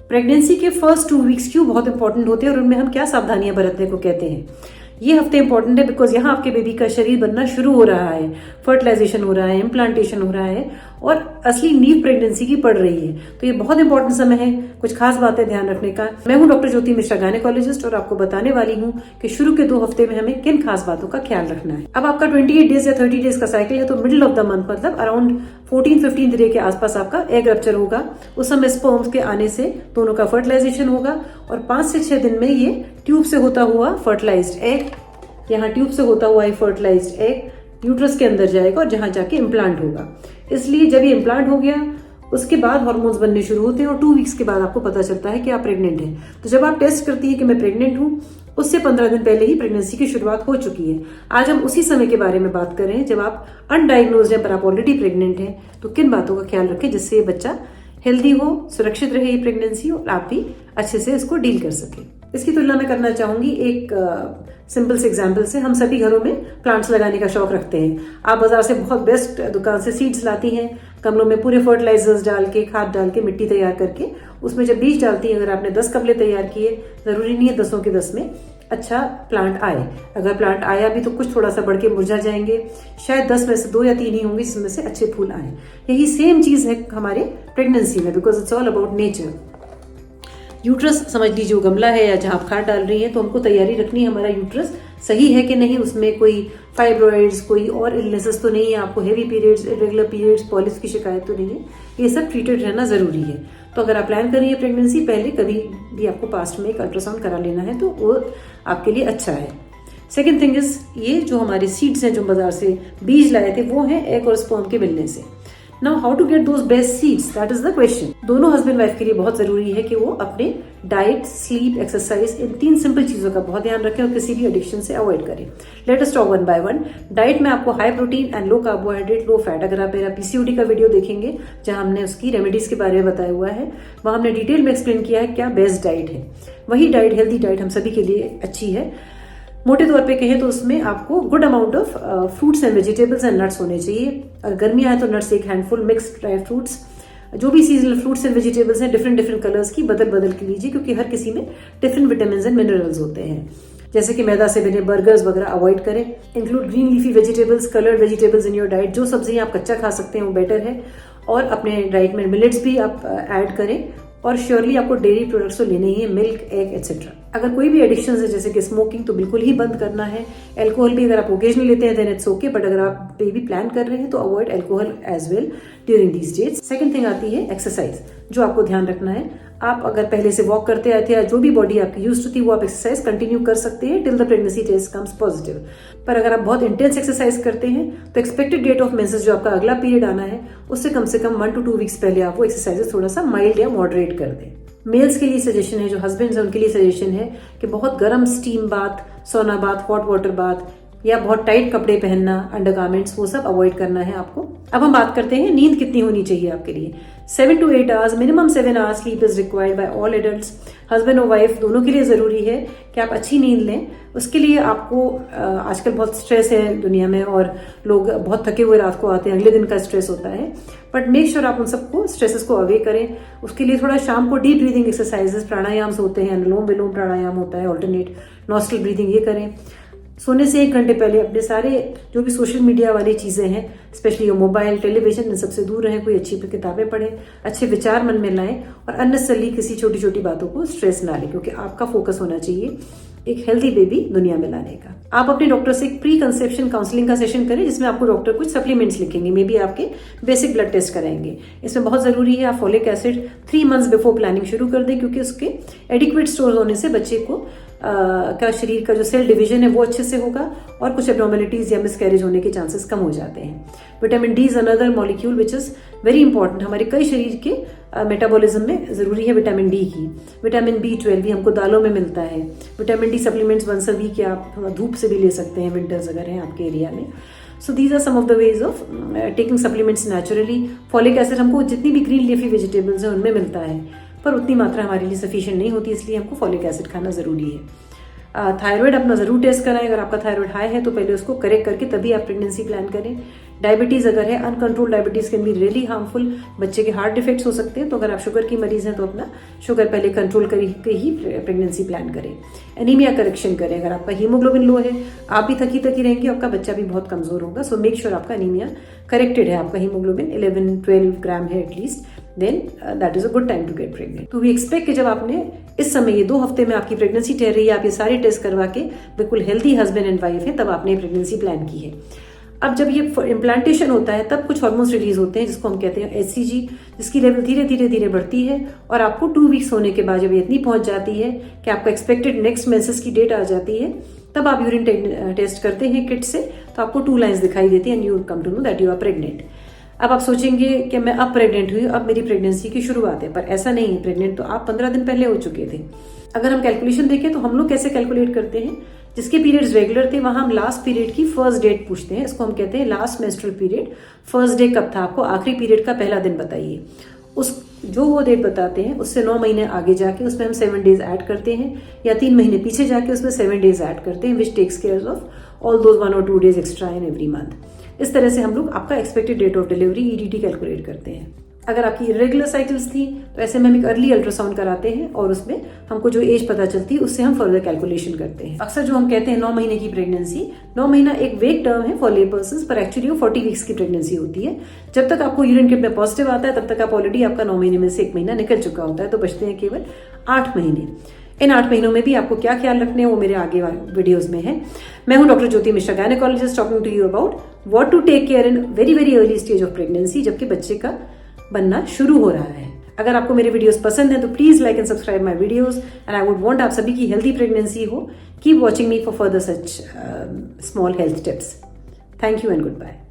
Pregnancy के first 2 weeks क्यों बहुत इंपॉर्टेंट होते हैं और उनमें हम क्या सावधानियां बरतने को कहते हैं। ये हफ्ते इंपॉर्टेंट है बिकॉज यहाँ आपके बेबी का शरीर बनना शुरू हो रहा है, फर्टिलाइजेशन हो रहा है, इम्प्लांटेशन हो रहा है और असली नींव प्रेगनेंसी की पड़ रही है। तो ये बहुत इंपॉर्टेंट समय है, कुछ खास बातें ध्यान रखने का। मैं हूँ डॉक्टर ज्योति मिश्रा, गायनेकोलॉजिस्ट, और आपको बताने वाली हूँ कि शुरू के 2 हफ्ते में हमें किन खास बातों का ख्याल रखना है। अब आपका 28 डेज या 30 डेज का साइकिल है, तो मिडिल ऑफ द मंथ मतलब अराउंड 14-15 डे के आसपास आपका एग रप्चर होगा। उस समय स्पर्म्स के आने से दोनों का फर्टिलाइजेशन होगा और 5 से 6 दिन में ये ट्यूब से होता हुआ फर्टिलाइज्ड एग, यहाँ ट्यूब से होता हुआ फर्टिलाइज्ड एग यूट्रस के अंदर जाएगा और जहां जाके इम्प्लांट होगा। इसलिए जब ये इम्प्लांट हो गया उसके बाद हार्मोन्स बनने शुरू होते हैं और 2 वीक्स के बाद आपको पता चलता है कि आप प्रेग्नेंट हैं। तो जब आप टेस्ट करती है कि मैं प्रेग्नेंट हूँ, उससे 15 दिन पहले ही प्रेगनेंसी की शुरुआत हो चुकी है। आज हम उसी समय के बारे में बात कर रहे हैं जब आप अनडायग्नोज्ड हैं पर आप ऑलरेडी प्रेग्नेंट हैं। तो किन बातों का ख्याल रखें जिससे ये बच्चा हेल्दी हो, सुरक्षित रहे ये प्रेगनेंसी, और आप भी अच्छे से इसको डील कर सके। इसकी तुलना मैं करना चाहूंगी एक सिंपल से एग्जाम्पल से। हम सभी घरों में प्लांट्स लगाने का शौक रखते हैं। आप बाजार से बहुत बेस्ट दुकान से सीड्स लाती हैं, गमलों में पूरे फर्टिलाइजर्स डाल के, खाद डाल के, मिट्टी तैयार करके उसमें जब बीज डालती हैं, अगर आपने 10 गमले तैयार किए, जरूरी नहीं है 10 के 10 में अच्छा प्लांट आए। अगर प्लांट आया भी तो कुछ थोड़ा सा बढ़ के मुरझा जाएंगे, शायद 10 में से 2 या 3 ही होंगे जिसमें से अच्छे फूल आए। यही सेम चीज है हमारे प्रेगनेंसी में, because it's all about nature. Uterus समझ लीजिए वो गमला है या जहां आप खाद डाल रही है, तो हमको तैयारी रखनी है हमारा यूट्रस सही है कि नहीं, उसमें कोई फाइब्रॉइड्स, कोई और इलनेसेस तो नहीं है, आपको हेवी पीरियड्स, इरेगुलर पीरियड्स, पॉलिस की शिकायत तो नहीं है। ये सब ट्रीटेड रहना जरूरी है। तो अगर आप प्लान कर रही है प्रेगनेंसी, पहले कभी भी आपको पास्ट में एक अल्ट्रासाउंड करा लेना है, तो वो आपके लिए अच्छा है। सेकेंड थिंग इज, ये जो हमारे सीड्स हैं जो बाजार से बीज लाए थे, वो हैं एग और स्पर्म के मिलने से। Now how to get those best seeds, that is the question. दोनों हस्बैंड वाइफ के लिए बहुत जरूरी है कि वो अपने डाइट, स्लीप, एक्सरसाइज, इन 3 सिंपल चीजों का बहुत ध्यान रखें और किसी भी एडिक्शन से अवॉइड करें। Let us talk 1 by 1। Diet में आपको high protein and low carbohydrate, low fat. अगर आप मेरा पीसीओडी का वीडियो देखेंगे जहां हमने उसकी रेमेडीज के बारे में बताया हुआ है, वहां हमने डिटेल में एक्सप्लेन किया है क्या बेस्ट डाइट है। वही डाइट, हेल्दी डाइट हम सभी के लिए अच्छी है। मोटे तौर पे कहें तो उसमें आपको good amount of fruits and vegetables and nuts होने चाहिए। अगर गर्मियां हैं तो नट्स एक हैंडफुल, मिक्स्ड ड्राई फ्रूट्स, जो भी सीजनल फ्रूट्स एंड वेजिटेबल्स हैं डिफरेंट कलर्स की बदल के लीजिए, क्योंकि हर किसी में डिफरेंट विटामिन एंड मिनरल्स होते हैं। जैसे कि मैदा से बने बर्गर्स वगैरह अवॉइड करें। Include green leafy vegetables, coloured vegetables in your diet. जो सब्जियां आप कच्चा खा सकते हैं वो बेटर है, और अपने डाइट में मिलेट्स भी आप ऐड करें। और श्योरली आपको डेयरी प्रोडक्ट्स तो लेने ही है, मिल्क, एग एक्सेट्रा। अगर कोई भी एडिक्शन है जैसे कि स्मोकिंग, तो बिल्कुल ही बंद करना है। एल्कोहल भी अगर आप ओकेजनली लेते हैं देन इट्स ओके, बट अगर आप बेबी प्लान कर रहे हैं तो avoid alcohol as well during these days. Second thing आती है एक्सरसाइज, जो आपको ध्यान रखना है। आप अगर पहले से वॉक करते आए थे या जो भी बॉडी आपकी यूज्ड थी, वो आप एक्सरसाइज कंटिन्यू कर सकते हैं till the pregnancy test comes positive. पर अगर आप बहुत इंटेंस एक्सरसाइज करते हैं तो एक्सपेक्टेड डेट ऑफ मेंसेस, जो आपका अगला पीरियड आना है, उससे कम से कम 1 to 2 वीक्स पहले आप वो एक्सरसाइजेस थोड़ा सा माइल्ड या मॉडरेट कर दें। मेल्स के लिए सजेशन है, जो हस्बैंड्स हैं उनके लिए सजेशन है कि बहुत गर्म स्टीम बाथ, सोना बाथ, हॉट वाटर बाथ या बहुत टाइट कपड़े पहनना, अंडरगारमेंट्स, वो सब अवॉइड करना है आपको। अब हम बात करते हैं नींद कितनी होनी चाहिए आपके लिए। 7 to 8 hours, minimum 7 hours sleep is required by all adults. Husband और वाइफ दोनों के लिए जरूरी है कि आप अच्छी नींद लें। उसके लिए आपको आजकल बहुत स्ट्रेस है दुनिया में और लोग बहुत थके हुए रात को आते हैं, अगले दिन का स्ट्रेस होता है, बट मेक श्योर आप उन सबको स्ट्रेसेस को अवे करें। उसके लिए थोड़ा शाम को डीप ब्रीदिंग एक्सरसाइजेस, प्राणायाम्स होते हैं, अनुलोम विलोम प्राणायाम होता है, ऑल्टरनेट नॉस्ट्रल ब्रीदिंग, ये करें। सोने से 1 घंटे पहले अपने सारे जो भी सोशल मीडिया वाली चीजें हैं, स्पेशली मोबाइल, टेलीविजन, इन सबसे दूर रहें। कोई अच्छी किताबें पढ़ें, अच्छे विचार मन में लाएं और अननेसेसरली किसी छोटी छोटी बातों को स्ट्रेस ना लें, क्योंकि आपका फोकस होना चाहिए एक हेल्दी बेबी दुनिया में लाने का। आप अपने डॉक्टर से एक प्री कंसेप्शन काउंसलिंग का सेशन करें, जिसमें आपको डॉक्टर कुछ सप्लीमेंट्स लिखेंगे, मे बी आपके बेसिक ब्लड टेस्ट कराएंगे। इसमें बहुत जरूरी है आप folic acid 3 months before planning शुरू कर दें, क्योंकि उसके एडिक्वेट स्टोर होने से बच्चे को का शरीर का जो सेल डिवीजन है वो अच्छे से होगा और कुछ एब्नॉर्मलिटीज या मिसकैरेज होने के चांसेस कम हो जाते हैं। Vitamin D is another molecule which is very important. हमारे कई शरीर के मेटाबॉलिज्म में जरूरी है विटामिन डी की। विटामिन B12 भी हमको दालों में मिलता है। Vitamin D supplements once a week या आप धूप से भी ले सकते हैं, विंटर्स अगर हैं आपके एरिया में। So these are some of the ways of taking supplements naturally. Folic acid हमको जितनी भी ग्रीन लीफी वेजिटेबल्स हैं उनमें मिलता है, पर उतनी मात्रा हमारे लिए सफिशिएंट नहीं होती, इसलिए हमको फॉलिक एसिड खाना जरूरी है। थायराइड अपना जरूर टेस्ट कराएं। अगर आपका थायराइड हाई है तो पहले उसको करेक्ट करके तभी आप प्रेगनेंसी प्लान करें। डायबिटीज़ अगर है, uncontrolled diabetes can be really harmful, बच्चे के हार्ट डिफेक्ट्स हो सकते हैं। तो अगर आप शुगर की मरीज हैं तो अपना शुगर पहले कंट्रोल करके ही प्रेगनेंसी प्लान करें। एनीमिया करेक्शन करें, अगर आपका हीमोग्लोबिन लो है, आप भी थकी थकी रहेंगी, आपका बच्चा भी बहुत कमजोर होगा। सो मेक श्योर आपका एनीमिया करेक्टेड है, आपका हीमोग्लोबिन 11-12 ग्राम है at least, then that is a good time to get pregnant. तो वी एक्सपेक्ट कि जब आपने इस समय ये 2 हफ्ते में आपकी प्रेगनेंसी ठहर रही है, आप ये सारे टेस्ट करवा के बिल्कुल हेल्दी हस्बैंड एंड वाइफ है, तब आपने प्रेगनेंसी प्लान की है। अब जब ये इम्प्लांटेशन होता है तब कुछ हार्मोन्स रिलीज होते हैं जिसको हम कहते हैं HCG, जिसकी लेवल धीरे धीरे धीरे बढ़ती है और आपको 2 वीक्स होने के बाद जब ये इतनी पहुंच जाती है कि आपका एक्सपेक्टेड नेक्स्ट मेंसेस की डेट आ जाती है, तब आप यूरिन टेस्ट करते हैं किट से, तो आपको 2 लाइन्स दिखाई देती है and you come to know that you are pregnant. अब आप सोचेंगे कि मैं अब प्रेग्नेंट हुई, अब मेरी प्रेगनेंसी की शुरुआत है, पर ऐसा नहीं है। प्रेग्नेंट तो आप 15 दिन पहले हो चुके थे। अगर हम कैलकुलेशन देखें तो हम लोग कैसे कैलकुलेट करते हैं, जिसके पीरियड्स रेगुलर थे वहां हम लास्ट पीरियड की फर्स्ट डेट पूछते हैं, इसको हम कहते हैं last menstrual period. First day कब था, आपको आखिरी पीरियड का पहला दिन बताइए। उस जो वो डेट बताते हैं उससे 9 महीने आगे जाके उसमें हम 7 डेज ऐड करते हैं, या 3 महीने पीछे जाके उसमें 7 डेज ऐड करते हैं, which takes care of all those 1 or 2 days extra in every month. इस तरह से हम लोग आपका expected date of delivery EDD calculate करते हैं। अगर आपकी इरेगुलर साइकिल्स थी तो ऐसे में हम एक अर्ली अल्ट्रासाउंड कराते हैं और उसमें हमको जो एज पता चलती है उससे हम फर्दर कैलकुलेशन करते हैं। अक्सर जो हम कहते हैं 9 महीने की प्रेगनेंसी, 9 महीना एक वेग टर्म है फॉर ले पर्सन्स, पर एक्चुअली वो 40 वीक्स की प्रेगनेंसी होती है। जब तक आपको यूरिन किट में पॉजिटिव आता है तब तक आप ऑलरेडी आपका 9 महीने में से 1 महीना निकल चुका होता है, तो बचते हैं केवल 8 महीने। इन 8 महीनों में भी आपको क्या ख्याल रखने हैं वो मेरे आगे वीडियोस में है। मैं हूं doctor Jyoti Mishra, gynaecologist, talking to you about what to take care in very very early stage of pregnancy, जबकि बच्चे का बनना शुरू हो रहा है। अगर आपको मेरे वीडियोस पसंद है तो please like and subscribe my videos, and I would want आप सभी की हेल्दी प्रेगनेंसी हो। Keep watching me for further such small health tips. Thank you and good bye.